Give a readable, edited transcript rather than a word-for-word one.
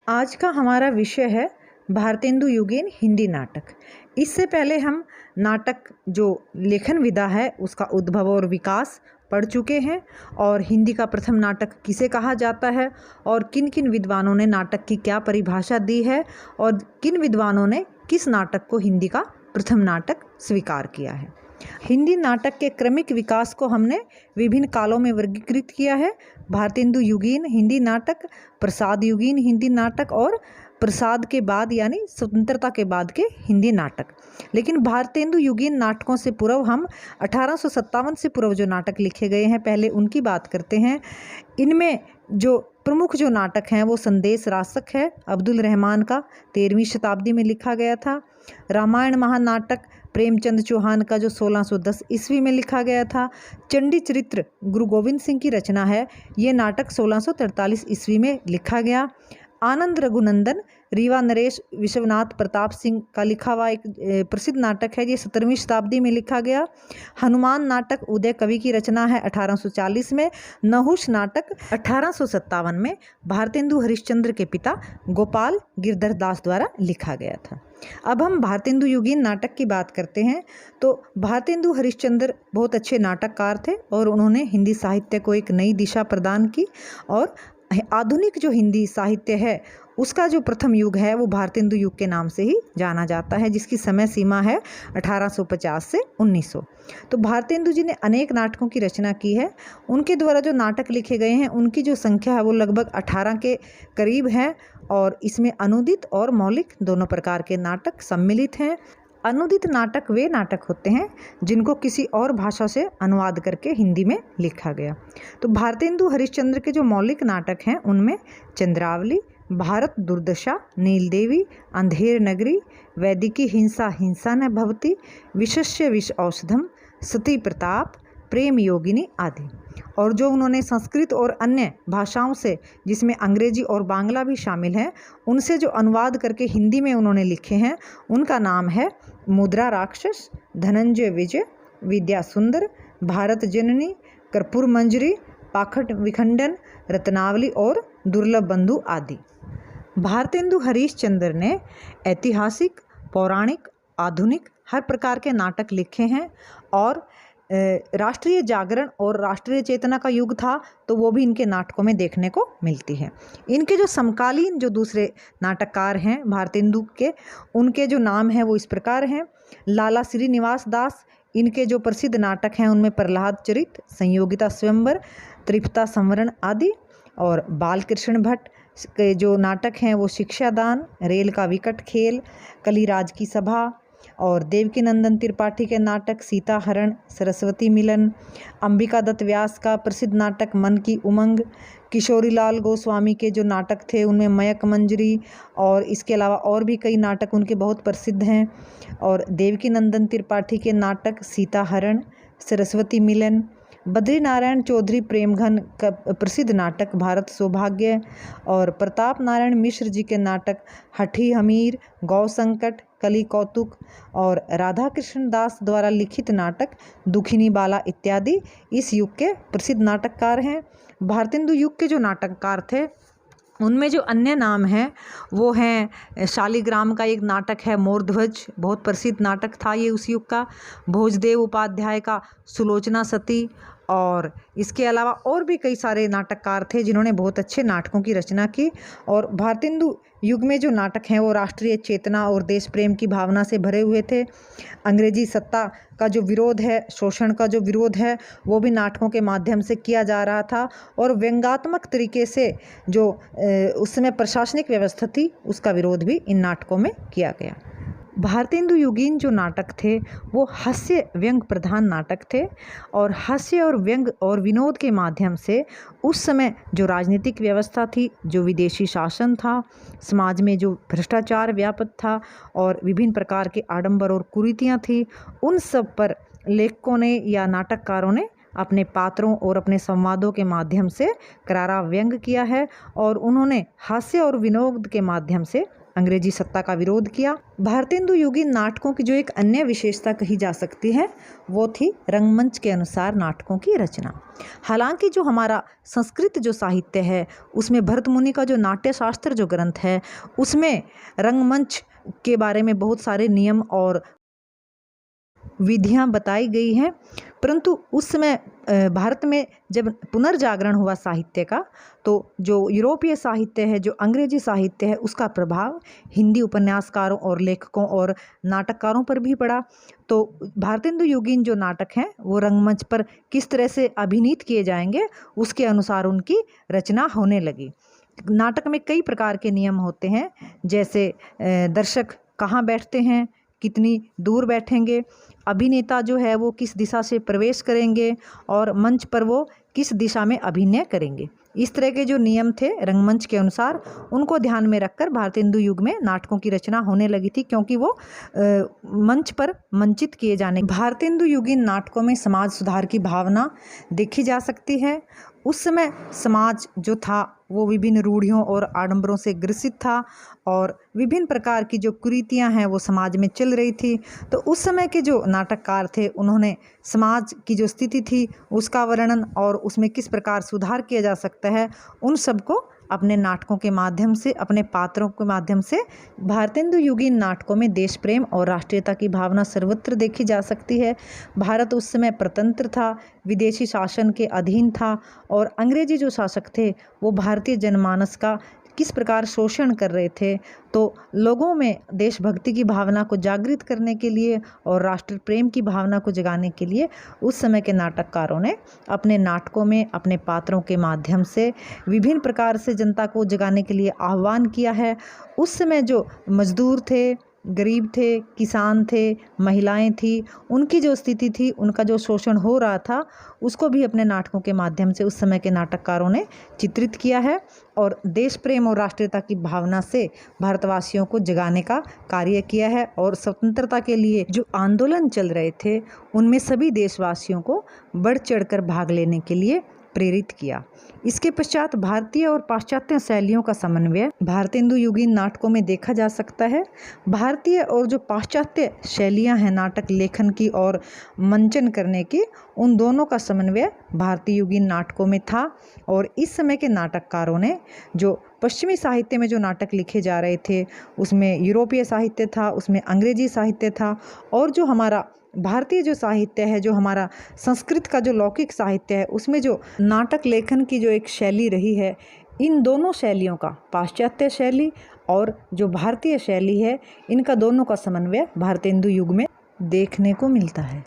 आज का हमारा विषय है भारतेंदु युगीन हिंदी नाटक। इससे पहले हम नाटक जो लेखन विधा है उसका उद्भव और विकास पढ़ चुके हैं और हिंदी का प्रथम नाटक किसे कहा जाता है और किन किन विद्वानों ने नाटक की क्या परिभाषा दी है और किन विद्वानों ने किस नाटक को हिंदी का प्रथम नाटक स्वीकार किया है। हिंदी नाटक के क्रमिक विकास को हमने विभिन्न कालों में वर्गीकृत किया है। भारतेंदु युगीन हिंदी नाटक, प्रसाद युगीन हिंदी नाटक और प्रसाद के बाद यानी स्वतंत्रता के बाद के हिंदी नाटक। लेकिन भारतेंदु युगीन नाटकों से पूर्व हम 1857 से पूर्व जो नाटक लिखे गए हैं पहले उनकी बात करते हैं। इनमें जो प्रमुख जो नाटक हैं वो संदेश रासक है, अब्दुल रहमान का 13वीं शताब्दी में लिखा गया था। रामायण महानाटक प्रेमचंद चौहान का जो 1610 ईस्वी में लिखा गया था। चंडी चरित्र गुरु गोविंद सिंह की रचना है, ये नाटक 1643 ईस्वी में लिखा गया। आनंद रघुनंदन रीवा नरेश विश्वनाथ प्रताप सिंह का लिखा हुआ एक प्रसिद्ध नाटक है, ये 17वीं शताब्दी में लिखा गया। हनुमान नाटक उदय कवि की रचना है 1840 में। नहुष नाटक 1857 में भारतेंदु हरिश्चंद्र के पिता गोपाल गिरधर दास द्वारा लिखा गया था। अब हम भारतेंदु युगीन नाटक की बात करते हैं तो भारतेंदु हरिश्चंद्र बहुत अच्छे नाटककार थे और उन्होंने हिंदी साहित्य को एक नई दिशा प्रदान की और आधुनिक जो हिंदी साहित्य है उसका जो प्रथम युग है वो भारतेंदु युग के नाम से ही जाना जाता है, जिसकी समय सीमा है 1850 से 1900। तो भारतेंदु जी ने अनेक नाटकों की रचना की है। उनके द्वारा जो नाटक लिखे गए हैं उनकी जो संख्या है वो लगभग 18 के करीब है और इसमें अनुदित और मौलिक दोनों प्रकार के नाटक सम्मिलित हैं। अनुदित नाटक वे नाटक होते हैं जिनको किसी और भाषा से अनुवाद करके हिंदी में लिखा गया। तो भारतेंदु हरिश्चंद्र के जो मौलिक नाटक हैं उनमें चंद्रावली, भारत दुर्दशा, नीलदेवी, अंधेर नगरी, वैदिकी हिंसा हिंसा न भवती, विशस्य विष औषधम, सती प्रताप, प्रेम योगिनी आदि। और जो उन्होंने संस्कृत और अन्य भाषाओं से जिसमें अंग्रेजी और बांग्ला भी शामिल हैं उनसे जो अनुवाद करके हिंदी में उन्होंने लिखे हैं उनका नाम है मुद्रा राक्षस, धनंजय विजय, विद्या सुंदर, भारत जननी, कर्पूर मंजरी, पाखंड विखंडन, रत्नावली और दुर्लभ बंधु आदि। भारतेंदु हरिश्चंद्र ने ऐतिहासिक, पौराणिक, आधुनिक हर प्रकार के नाटक लिखे हैं और राष्ट्रीय जागरण और राष्ट्रीय चेतना का युग था तो वो भी इनके नाटकों में देखने को मिलती है। इनके जो समकालीन जो दूसरे नाटककार हैं भारतेंदु के, उनके जो नाम हैं वो इस प्रकार हैं। लाला श्रीनिवास दास, इनके जो प्रसिद्ध नाटक हैं उनमें प्रहलाद चरित, संयोगिता स्वयंवर, त्रिपता संवरण आदि। और बालकृष्ण भट्ट के जो नाटक हैं वो शिक्षादान, रेल का विकट खेल, कलिराज की सभा और देवकी नंदन त्रिपाठी के नाटक सीता हरण, सरस्वती मिलन, अंबिका दत्त व्यास का प्रसिद्ध नाटक मन की उमंग, किशोरीलाल गोस्वामी के जो नाटक थे उनमें मयक मंजरी और इसके अलावा और भी कई नाटक उनके बहुत प्रसिद्ध हैं। और देवकी नंदन त्रिपाठी के नाटक सीता हरण, सरस्वती मिलन, बद्री नारायण चौधरी प्रेमघन का प्रसिद्ध नाटक भारत सौभाग्य और प्रताप नारायण मिश्र जी के नाटक हठी हमीर, गौ संकट, कली कौतुक और राधा कृष्ण दास द्वारा लिखित नाटक दुखिनी बाला इत्यादि इस युग के प्रसिद्ध नाटककार हैं। भारतेंदु युग के जो नाटककार थे उनमें जो अन्य नाम हैं वो हैं शालिग्राम का एक नाटक है मोरध्वज, बहुत प्रसिद्ध नाटक था ये उस युग का। भोजदेव उपाध्याय का सुलोचना सती और इसके अलावा और भी कई सारे नाटककार थे जिन्होंने बहुत अच्छे नाटकों की रचना की। और भारतेंदु युग में जो नाटक हैं वो राष्ट्रीय चेतना और देश प्रेम की भावना से भरे हुए थे। अंग्रेजी सत्ता का जो विरोध है, शोषण का जो विरोध है वो भी नाटकों के माध्यम से किया जा रहा था और व्यंग्यात्मक तरीके से जो उस समय प्रशासनिक व्यवस्था थी उसका विरोध भी इन नाटकों में किया गया। भारतेंदु युगीन जो नाटक थे वो हास्य व्यंग प्रधान नाटक थे और हास्य और व्यंग और विनोद के माध्यम से उस समय जो राजनीतिक व्यवस्था थी, जो विदेशी शासन था, समाज में जो भ्रष्टाचार व्याप्त था और विभिन्न प्रकार के आडंबर और कुरीतियाँ थी, उन सब पर लेखकों ने या नाटककारों ने अपने पात्रों और अपने संवादों के माध्यम से करारा व्यंग किया है और उन्होंने हास्य और विनोद के माध्यम से अंग्रेजी सत्ता का विरोध किया। भारतेंदु युगीन नाटकों की जो एक अन्य विशेषता कही जा सकती है वो थी रंगमंच के अनुसार नाटकों की रचना। हालांकि जो हमारा संस्कृत जो साहित्य है उसमें भरत मुनि का जो नाट्य शास्त्र जो ग्रंथ है उसमें रंगमंच के बारे में बहुत सारे नियम और विधियां बताई गई हैं, परंतु उस समय भारत में जब पुनर्जागरण हुआ साहित्य का तो जो यूरोपीय साहित्य है, जो अंग्रेजी साहित्य है, उसका प्रभाव हिंदी उपन्यासकारों और लेखकों और नाटककारों पर भी पड़ा। तो भारतेंदु युगीन जो नाटक हैं वो रंगमंच पर किस तरह से अभिनीत किए जाएंगे उसके अनुसार उनकी रचना होने लगी। नाटक में कई प्रकार के नियम होते हैं, जैसे दर्शक कहाँ बैठते हैं, कितनी दूर बैठेंगे, अभिनेता जो है वो किस दिशा से प्रवेश करेंगे और मंच पर वो किस दिशा में अभिनय करेंगे। इस तरह के जो नियम थे रंगमंच के अनुसार उनको ध्यान में रखकर भारतेंदु युग में नाटकों की रचना होने लगी थी, क्योंकि वो मंच पर मंचित किए जाने। भारतेंदु युगीन नाटकों में समाज सुधार की भावना देखी जा सकती है। उस समय समाज जो था वो विभिन्न रूढ़ियों और आडंबरों से ग्रसित था और विभिन्न प्रकार की जो कुरीतियां हैं वो समाज में चल रही थी। तो उस समय के जो नाटककार थे उन्होंने समाज की जो स्थिति थी उसका वर्णन और उसमें किस प्रकार सुधार किया जा सकता है उन सबको अपने नाटकों के माध्यम से, अपने पात्रों के माध्यम से। भारतेंदु युगीन नाटकों में देश प्रेम और राष्ट्रीयता की भावना सर्वत्र देखी जा सकती है। भारत उस समय प्रतंत्र था, विदेशी शासन के अधीन था और अंग्रेजी जो शासक थे वो भारतीय जनमानस का किस प्रकार शोषण कर रहे थे। तो लोगों में देशभक्ति की भावना को जागृत करने के लिए और राष्ट्र प्रेम की भावना को जगाने के लिए उस समय के नाटककारों ने अपने नाटकों में अपने पात्रों के माध्यम से विभिन्न प्रकार से जनता को जगाने के लिए आह्वान किया है। उस समय जो मजदूर थे, गरीब थे, किसान थे, महिलाएं थी, उनकी जो स्थिति थी, उनका जो शोषण हो रहा था उसको भी अपने नाटकों के माध्यम से उस समय के नाटककारों ने चित्रित किया है और देश प्रेम और राष्ट्रीयता की भावना से भारतवासियों को जगाने का कार्य किया है। और स्वतंत्रता के लिए जो आंदोलन चल रहे थे उनमें सभी देशवासियों को बढ़ चढ़कर भाग लेने के लिए प्रेरित किया। इसके पश्चात भारतीय और पाश्चात्य शैलियों का समन्वय भारतेंदु युगीन नाटकों में देखा जा सकता है। भारतीय और जो पाश्चात्य शैलियां हैं नाटक लेखन की और मंचन करने की, उन दोनों का समन्वय भारतीय युगीन नाटकों में था। और इस समय के नाटककारों ने जो पश्चिमी साहित्य में जो नाटक लिखे जा रहे थे उसमें यूरोपीय साहित्य था, उसमें अंग्रेजी साहित्य था, और जो हमारा भारतीय जो साहित्य है, जो हमारा संस्कृत का जो लौकिक साहित्य है, उसमें जो नाटक लेखन की जो एक शैली रही है, इन दोनों शैलियों का, पाश्चात्य शैली और जो भारतीय शैली है, इनका दोनों का समन्वय भारतेंदु युग में देखने को मिलता है।